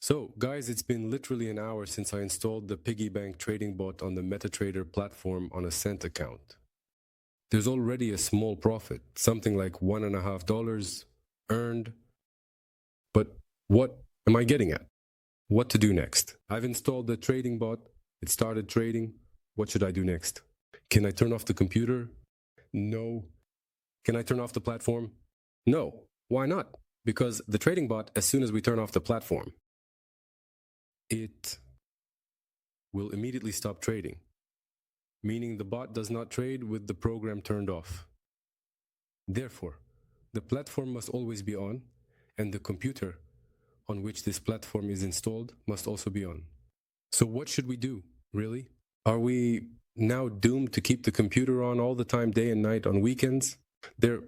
So, guys, it's been literally an hour since I installed the Piggy Bank trading bot on the MetaTrader platform on a cent account. There's already a small profit, something like $1.50 earned. But what am I getting at? What to do next? I've installed the trading bot. It started trading. What should I do next? Can I turn off the computer? No. Can I turn off the platform? No. Why not? Because the trading bot, as soon as we turn off the platform, it will immediately stop trading, meaning the bot does not trade with the program turned off. Therefore, the platform must always be on, and the computer on which this platform is installed must also be on. So what should we do, really? Are we now doomed to keep the computer on all the time, day and night, on weekends?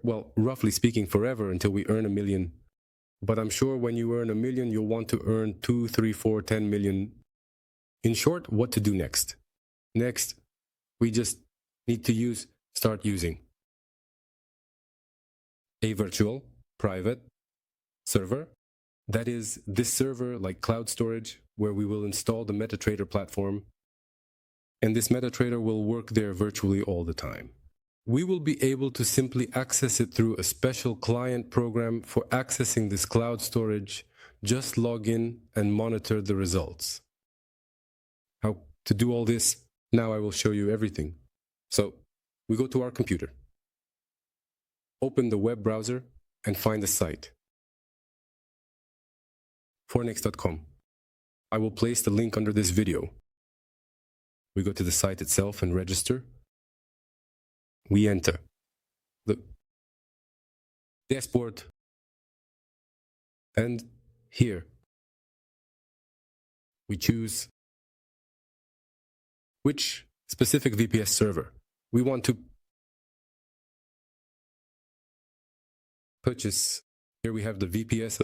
Well, roughly speaking, forever until we earn $1 million. But I'm sure when you earn $1 million, you'll want to earn 2, 3, 4, 10 million. In short, what to do next? Next, we just need to start using a virtual private server. That is this server, like cloud storage, where we will install the MetaTrader platform. And this MetaTrader will work there virtually all the time. We will be able to simply access it through a special client program for accessing this cloud storage. Just log in and monitor the results. How to do all this? Now I will show you everything. So we go to our computer, open the web browser and find the site, forex.com. I will place the link under this video. We go to the site itself and register. We enter the dashboard, and here we choose which specific VPS server we want to purchase. Here we have the VPS.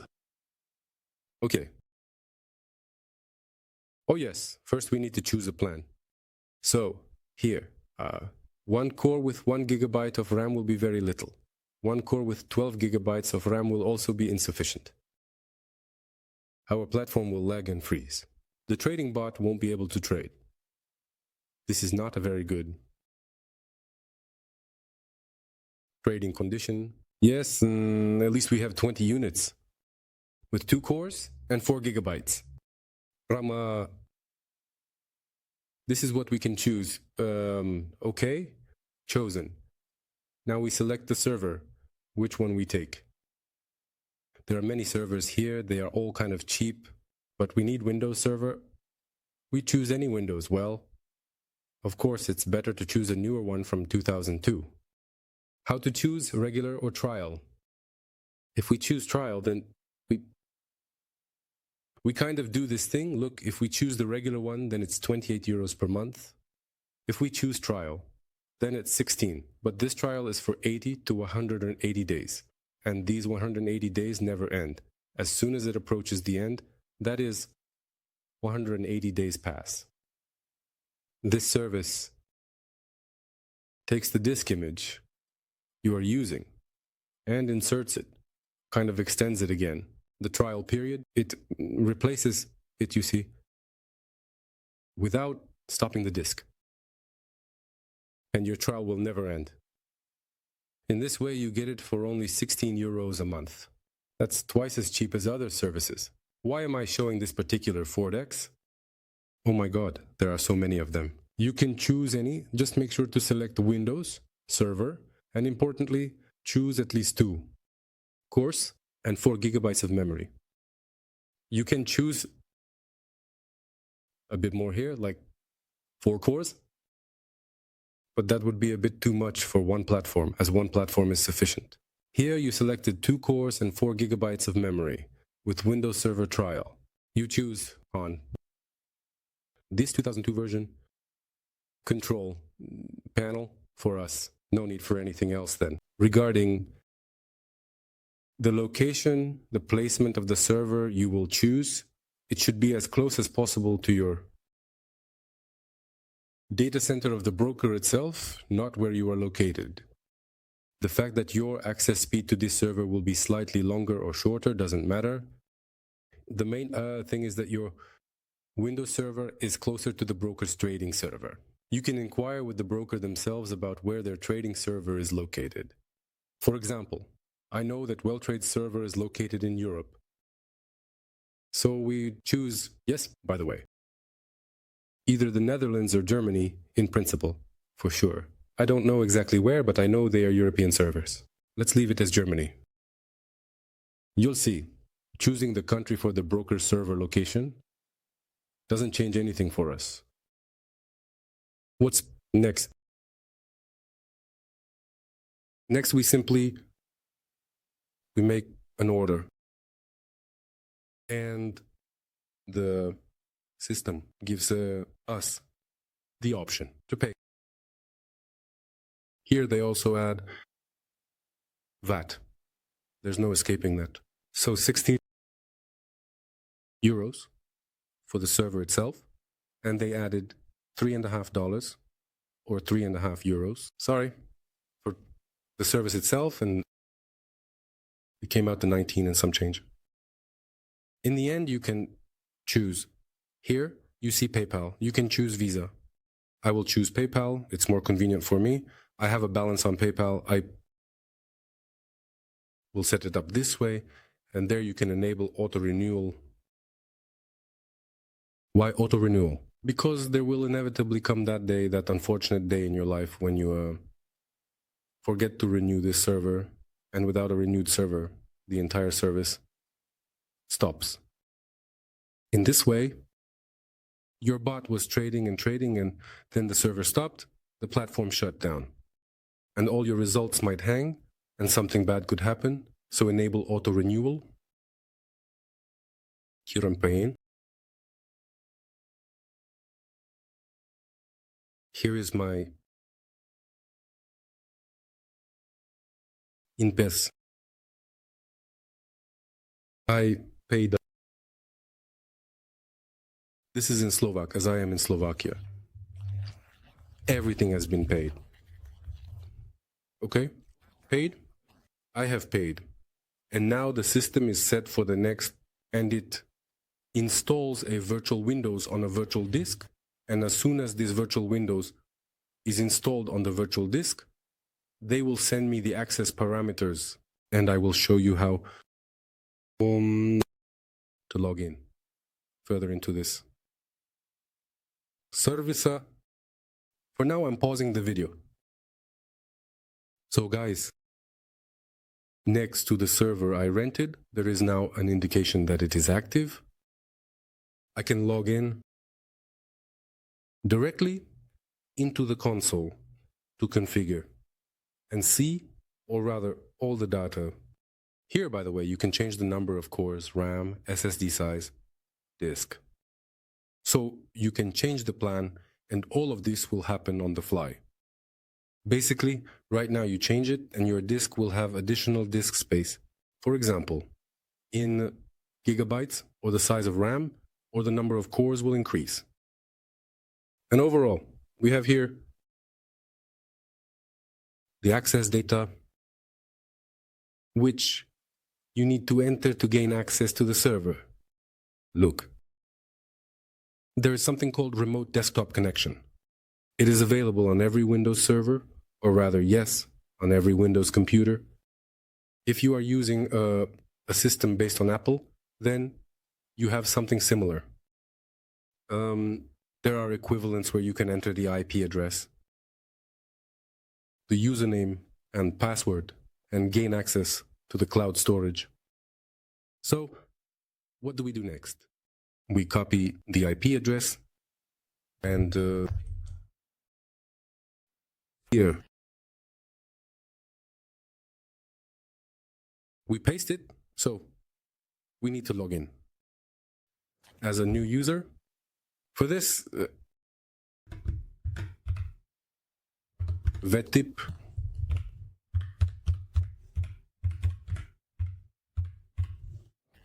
Okay. Oh yes, first we need to choose a plan. So here, one core with 1 gigabyte of RAM will be very little. One core with 12 gigabytes of RAM will also be insufficient. Our platform will lag and freeze. The trading bot won't be able to trade. This is not a very good trading condition. Yes, at least we have 20 units with 2 cores and 4 gigabytes. RAM, this is what we can choose. Okay, chosen. Now we select the server, which one we take. There are many servers here. They are all kind of cheap, but we need Windows server. We choose any Windows. Well, of course, it's better to choose a newer one from 2002. How to choose regular or trial? If we choose trial, then we kind of do this thing. Look, if we choose the regular one, then it's 28 euros per month. If we choose trial, then it's 16. But this trial is for 80 to 180 days. And these 180 days never end. As soon as it approaches the end, that is 180 days pass. This service takes the disk image you are using and inserts it, kind of extends it again. The trial period, it replaces it, you see, without stopping the disk. And your trial will never end. In this way, you get it for only 16 euros a month. That's twice as cheap as other services. Why am I showing this particular Forex? Oh my God, there are so many of them. You can choose any, just make sure to select Windows, server, and importantly, choose at least 2 cores and 4 gigabytes of memory. You can choose a bit more here, like 4 cores, but that would be a bit too much for one platform, as one platform is sufficient. Here you selected 2 cores and 4 gigabytes of memory with Windows Server trial. You choose on this 2002 version, control panel for us. No need for anything else then. Regarding the location, the placement of the server you will choose, it should be as close as possible to your data center of the broker itself, not where you are located. The fact that your access speed to this server will be slightly longer or shorter doesn't matter. the main thing is that your Windows server is closer to the broker's trading server. You can inquire with the broker themselves about where their trading server is located. For example, I know that WellTrade's server is located in Europe. So we choose, yes, by the way, either the Netherlands or Germany in principle, for sure. I don't know exactly where, but I know they are European servers. Let's leave it as Germany. You'll see, choosing the country for the broker's server location doesn't change anything for us. What's next? Next, we make an order. And the system gives us the option to pay. Here they also add VAT. There's no escaping that. So 16 euros for the server itself, and they added $3.50 or 3.5 euros. Sorry, for the service itself, and it came out to 19 and some change. In the end, you can choose. Here, you see PayPal. You can choose Visa. I will choose PayPal. It's more convenient for me. I have a balance on PayPal. I will set it up this way, and there you can enable auto-renewal. Why auto-renewal? Because there will inevitably come that day, that unfortunate day in your life when you forget to renew this server, and without a renewed server, the entire service stops. In this way, your bot was trading, and then the server stopped, the platform shut down, and all your results might hang, and something bad could happen. So enable auto-renewal. Here I'm paying. Here is my in-pass. I paid. This is in Slovak, as I am in Slovakia. Everything has been paid. Okay? Paid? I have paid. And now the system is set for the next, and it installs a virtual Windows on a virtual disk. And as soon as this virtual Windows is installed on the virtual disk, they will send me the access parameters, and I will show you how to log in further into this. Service. For now, I'm pausing the video. So guys, next to the server I rented, there is now an indication that it is active. I can log in directly into the console to configure and see, or rather, all the data. Here, by the way, you can change the number of cores, RAM, SSD size, disk. So you can change the plan, and all of this will happen on the fly. Basically, right now you change it, and your disk will have additional disk space. For example, in gigabytes, or the size of RAM, or the number of cores will increase. And overall, we have here the access data, which you need to enter to gain access to the server. Look, there is something called remote desktop connection. It is available on every Windows server, or rather, yes, on every Windows computer. If you are using a system based on Apple, then you have something similar. There are equivalents where you can enter the IP address, the username and password, and gain access to the cloud storage. So, what do we do next? We copy the IP address, and here we paste it. So we need to log in as a new user. For this, VTip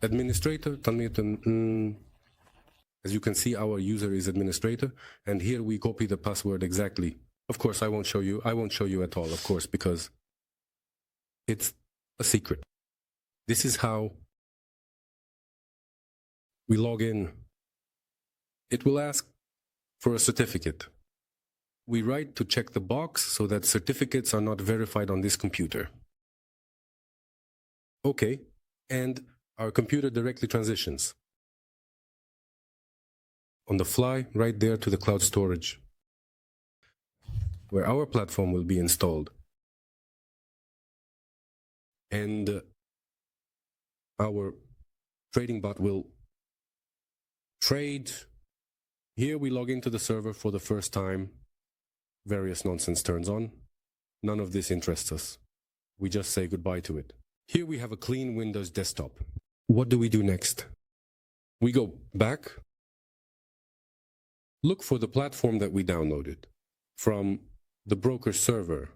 administrator. As you can see, our user is administrator, and here we copy the password exactly. Of course, I won't show you at all, of course, because it's a secret. This is how We log in. It will ask for a certificate. We write to check the box so that certificates are not verified on this computer. Okay, and our computer directly transitions on the fly right there to the cloud storage, where our platform will be installed. And our trading bot will trade. Here we log into the server for the first time. Various nonsense turns on. None of this interests us. We just say goodbye to it. Here we have a clean Windows desktop. What do we do next? We go back. Look for the platform that we downloaded from the broker server.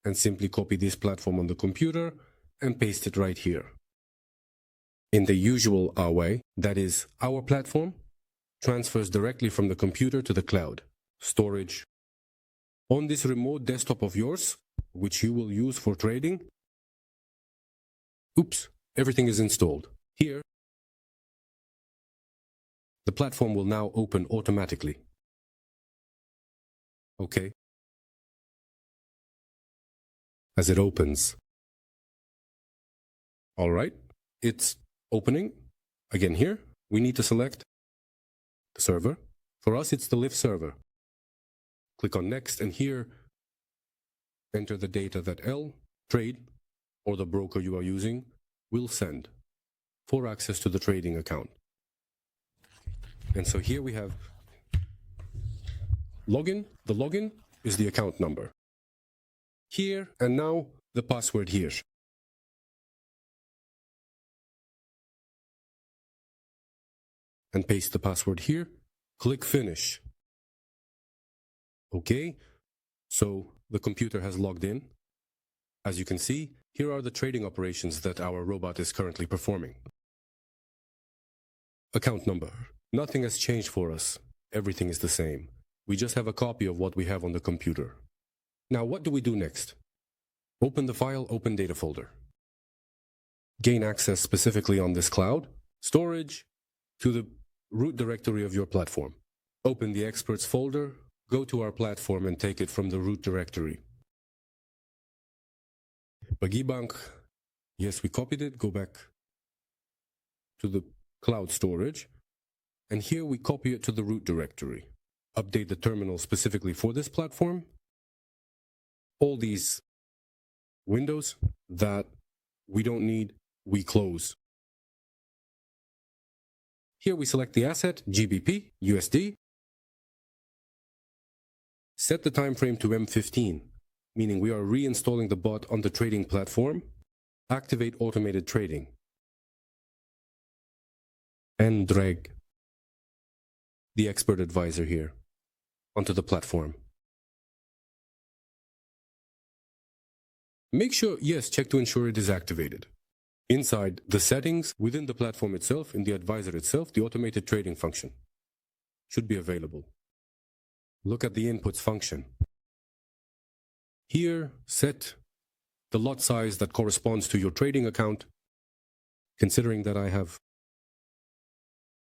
And simply copy this platform on the computer and paste it right here. In the usual way, that is, our platform transfers directly from the computer to the cloud storage. On this remote desktop of yours, which you will use for trading, everything is installed. Here, the platform will now open automatically. Okay. As it opens. All right, it's opening. Again here, we need to select the server. For us, it's the Live server. Click on Next, and here, enter the data that trade, or the broker you are using, will send for access to the trading account. And so here we have login. The login is the account number. Here, and now the password here. And paste the password here. Click Finish. Okay, so the computer has logged in. As you can see, here are the trading operations that our robot is currently performing. Account number. Nothing has changed for us. Everything is the same. We just have a copy of what we have on the computer. Now, what do we do next? Open the file, Open Data folder. Gain access specifically on this cloud storage to the root directory of your platform. Open the experts folder, go to our platform and take it from the root directory. Piggy Bank, yes, we copied it, go back to the cloud storage, and here we copy it to the root directory. Update the terminal specifically for this platform. All these windows that we don't need, we close. Here we select the asset, GBP, USD. Set the time frame to M15, meaning we are reinstalling the bot on the trading platform. Activate automated trading. And drag the expert advisor here onto the platform. Make sure, yes, check to ensure it is activated. Inside the settings, within the platform itself, in the advisor itself, the automated trading function should be available. Look at the inputs function. Here, set the lot size that corresponds to your trading account. Considering that I have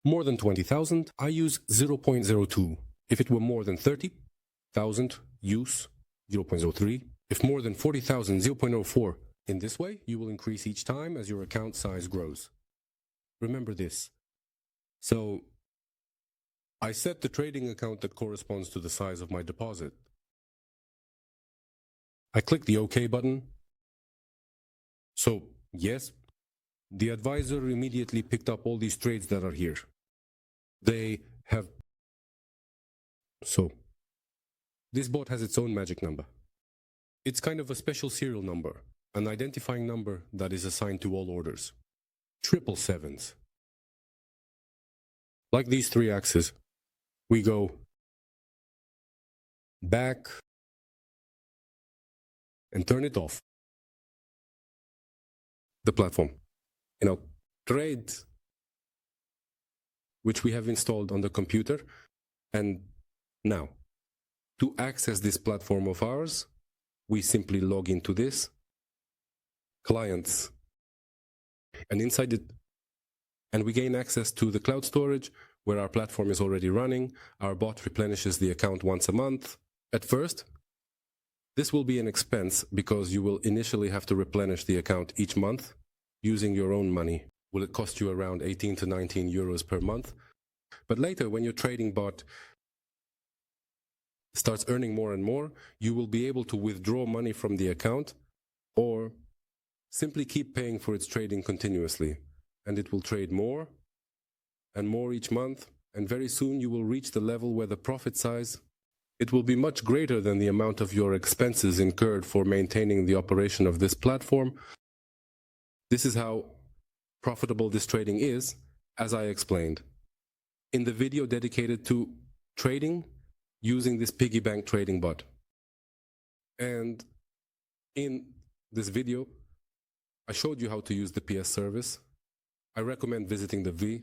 more than 20,000, I use 0.02. If it were more than 30,000, use 0.03. If more than 40,000, 0.04. In this way, you will increase each time as your account size grows. Remember this. So, I set the trading account that corresponds to the size of my deposit. I click the OK button. So, yes, the advisor immediately picked up all these trades that are here. They have... So, this bot has its own magic number. It's kind of a special serial number, an identifying number that is assigned to all orders. 777s. Like these three axes, we go back and turn it off. The platform. Trades, which we have installed on the computer, and Now, to access this platform of ours, we simply log into this, clients, and inside it, and we gain access to the cloud storage where our platform is already running. Our bot replenishes the account once a month. At first, this will be an expense because you will initially have to replenish the account each month using your own money. Will it cost you around 18 to 19 euros per month? But later, when your trading bot starts earning more and more, you will be able to withdraw money from the account or simply keep paying for its trading continuously. And it will trade more and more each month. And very soon you will reach the level where the profit size, it will be much greater than the amount of your expenses incurred for maintaining the operation of this platform. This is how profitable this trading is, as I explained in the video dedicated to trading using this Piggy Bank trading bot. And in this video, I showed you how to use the PS service. I recommend visiting the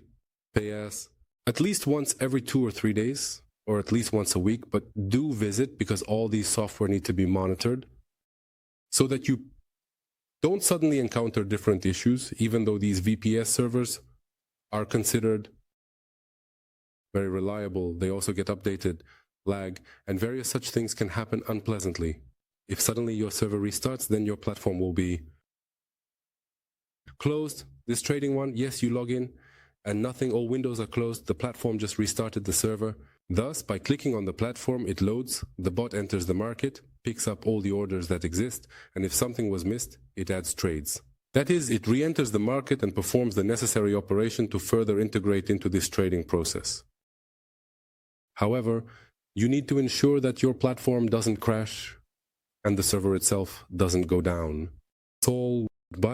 VPS at least once every 2 or 3 days, or at least once a week, but do visit because all these software need to be monitored so that you don't suddenly encounter different issues, even though these VPS servers are considered very reliable. They also get updated, lag, and various such things can happen unpleasantly. If suddenly your server restarts, then your platform will be closed. This trading one, yes, you log in and nothing, all windows are closed. The platform just restarted the server. Thus, by clicking on the platform, it loads, the bot enters the market, picks up all the orders that exist, and if something was missed, it adds trades. That is, it re-enters the market and performs the necessary operation to further integrate into this trading process. However, you need to ensure that your platform doesn't crash and the server itself doesn't go down. That's all. Bye.